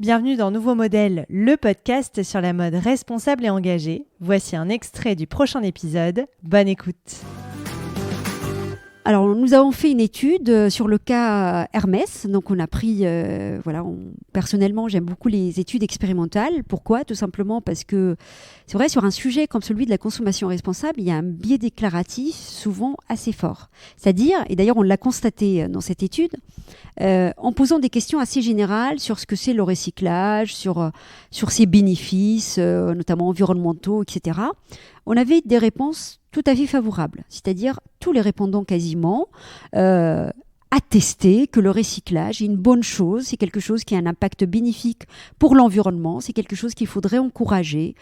Bienvenue dans Nouveau Modèle, le podcast sur la mode responsable et engagée. Voici un extrait du prochain épisode. Bonne écoute. Alors, nous avons fait une étude sur le cas Hermès. Donc, on a pris, personnellement, j'aime beaucoup les études expérimentales. Pourquoi ? Tout simplement parce que, c'est vrai, sur un sujet comme celui de la consommation responsable, il y a un biais déclaratif souvent assez fort. C'est-à-dire, et d'ailleurs, on l'a constaté dans cette étude, en posant des questions assez générales sur ce que c'est le recyclage, sur ses bénéfices, notamment environnementaux, etc., on avait des réponses tout à fait favorables. C'est-à-dire, tous les répondants quasiment attestaient que le recyclage est une bonne chose, c'est quelque chose qui a un impact bénéfique pour l'environnement, c'est quelque chose qu'il faudrait encourager,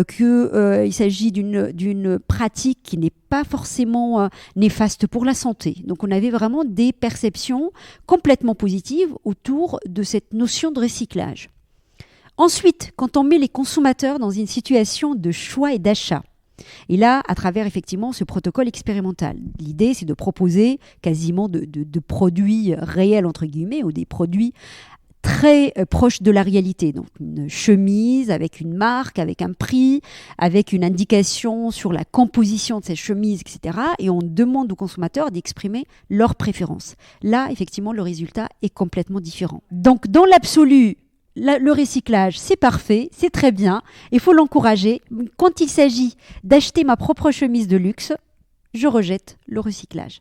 qu'il s'agit d'une pratique qui n'est pas forcément néfaste pour la santé. Donc on avait vraiment des perceptions complètement positives autour de cette notion de recyclage. Ensuite, quand on met les consommateurs dans une situation de choix et d'achat, et là, à travers effectivement ce protocole expérimental, l'idée c'est de proposer quasiment de produits réels entre guillemets ou des produits très proches de la réalité. Donc une chemise avec une marque, avec un prix, avec une indication sur la composition de cette chemise, etc. Et on demande aux consommateurs d'exprimer leurs préférences. Là, effectivement, le résultat est complètement différent. Donc dans l'absolu, le recyclage, c'est parfait, c'est très bien, il faut l'encourager. Quand il s'agit d'acheter ma propre chemise de luxe, je rejette le recyclage.